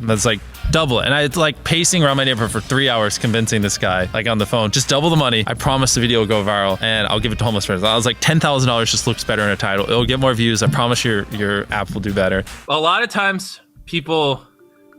That's like double it. And I like pacing around my neighborhood for 3 hours convincing this guy like on the phone, just double the money. I promise the video will go viral and I'll give it to homeless friends. I was like, $10,000 just looks better in a title. It'll get more views. I promise your app will do better. A lot of times people,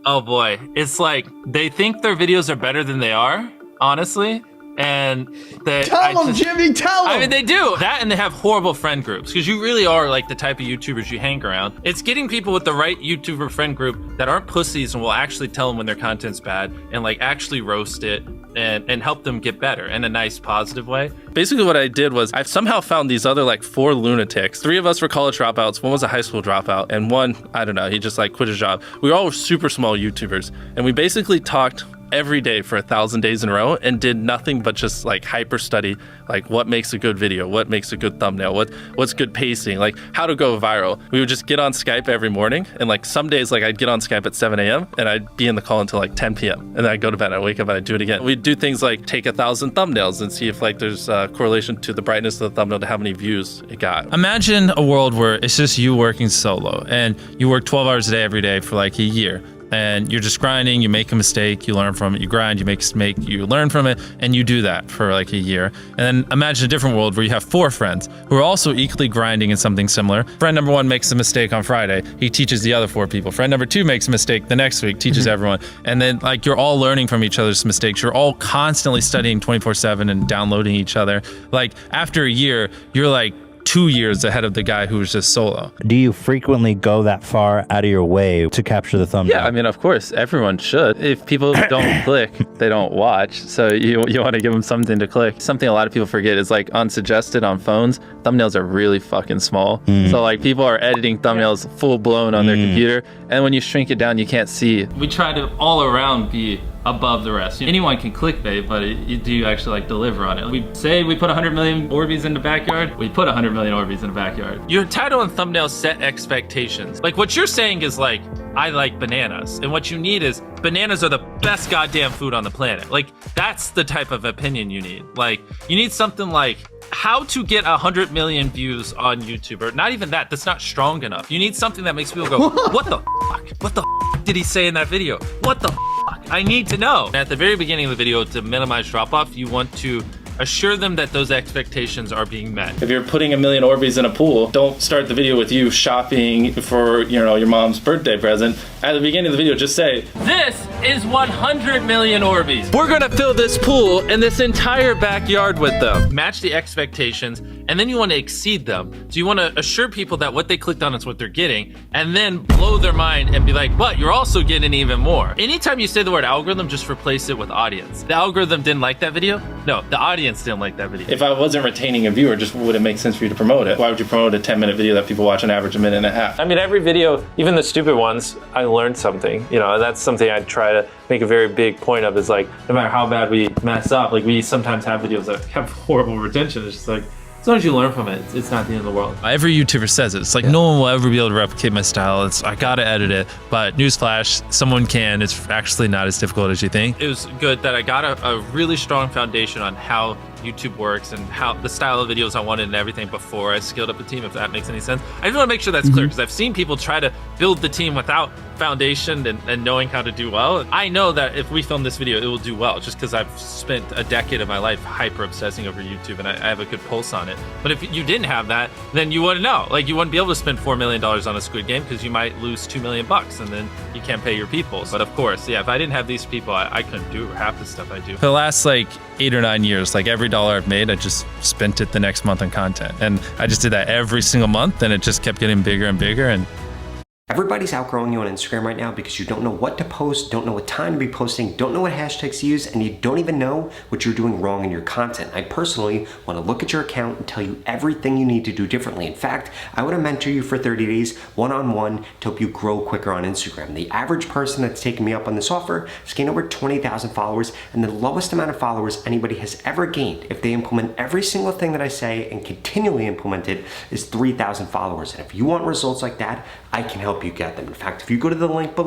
oh boy, it's like they think their videos are better than they are, honestly. And tell them, Jimmy, tell them. I mean, they do that, and they have horrible friend groups because you really are like the type of YouTubers you hang around. It's getting people with the right YouTuber friend group that aren't pussies and will actually tell them when their content's bad and like actually roast it and help them get better in a nice, positive way. Basically what I did was I somehow found these other like 4 lunatics. 3 of us were college dropouts, 1 was a high school dropout, and 1, I don't know, he just like quit his job. We were all super small YouTubers, and we basically talked every day for 1,000 days in a row and did nothing but just like hyper study like what makes a good video, what makes a good thumbnail, what's good pacing, like how to go viral. We would just get on Skype every morning, and like some days like I'd get on Skype at 7 a.m. and I'd be in the call until like 10 p.m. and then I'd go to bed, I'd wake up and I'd do it again. We'd do things like take 1,000 thumbnails and see if like there's a correlation to the brightness of the thumbnail to how many views it got. Imagine a world where it's just you working solo and you work 12 hours a day every day for like a year. And you're just grinding, you make a mistake, you learn from it, you grind, you make a mistake, you learn from it, and you do that for like a year. And then imagine a different world where you have 4 friends who are also equally grinding in something similar. Friend number 1 makes a mistake on Friday, he teaches the other 4 people. Friend number 2 makes a mistake the next week, teaches everyone. And then like you're all learning from each other's mistakes. You're all constantly studying 24/7 and downloading each other. Like after a year, you're like 2 years ahead of the guy who was just solo. Do you frequently go that far out of your way to capture the thumbnail? Yeah, I mean, of course, everyone should. If people don't click, they don't watch. So you want to give them something to click. Something a lot of people forget is like unsuggested on phones, thumbnails are really fucking small. So like people are editing thumbnails full blown on their computer, and when you shrink it down, you can't see. We try to all around be above the rest. Anyone can clickbait, but do you actually like deliver on it? We say we put 100 million Orbeez in the backyard, we put 100 million Orbeez in the backyard. Your title and thumbnail set expectations. Like what you're saying is like, I like bananas. And what you need is bananas are the best goddamn food on the planet. Like that's the type of opinion you need. Like you need something like how to get 100 million views on YouTube, or not even that, that's not strong enough. You need something that makes people go, what the fuck? What the fuck did he say in that video? What the fuck? I need to know. At the very beginning of the video, to minimize drop-off, you want to assure them that those expectations are being met. If you're putting 1 million Orbeez in a pool, don't start the video with you shopping for, you know, your mom's birthday present. At the beginning of the video, just say, this is 100 million Orbeez. We're gonna fill this pool and this entire backyard with them. Match the expectations, and then you want to exceed them. So you want to assure people that what they clicked on is what they're getting, and then blow their mind and be like, but you're also getting even more. Anytime you say the word algorithm, just replace it with audience. The algorithm didn't like that video? No, the audience didn't like that video. if I wasn't retaining a viewer, just would it make sense for you to promote it? Why would you promote a 10-minute video that people watch on average a minute and a half? I mean, every video, even the stupid ones, I learned something, you know, and that's something I try to make a very big point of, is like, no matter how bad we mess up, like we sometimes have videos that have horrible retention. It's just like, as long as you learn from it, it's not the end of the world. Every YouTuber says it. It's like, no one will ever be able to replicate my style. I gotta edit it. But newsflash, someone can. It's actually not as difficult as you think. It was good that I got a really strong foundation on how YouTube works and how the style of videos I wanted and everything before I scaled up the team, if that makes any sense. I just want to make sure that's clear, because I've seen people try to build the team without foundation and knowing how to do well. I know that if we film this video, it will do well, just because I've spent a decade of my life hyper obsessing over YouTube and I have a good pulse on it. But if you didn't have that, then you wouldn't know. Like, you wouldn't be able to spend $4 million on a Squid Game, because you might lose $2 million and then you can't pay your people. But of course, yeah, if I didn't have these people, I couldn't do half the stuff I do. For the last like 8 or 9 years, like every dollar I've made, I just spent it the next month on content. And I just did that every single month, and it just kept getting bigger and bigger. And everybody's outgrowing you on Instagram right now because you don't know what to post, don't know what time to be posting, don't know what hashtags to use, and you don't even know what you're doing wrong in your content. I personally want to look at your account and tell you everything you need to do differently. In fact, I want to mentor you for 30 days one-on-one to help you grow quicker on Instagram. The average person that's taken me up on this offer has gained over 20,000 followers, and the lowest amount of followers anybody has ever gained, if they implement every single thing that I say and continually implement it, is 3,000 followers. And if you want results like that, I can help you get them. In fact, if you go to the link below,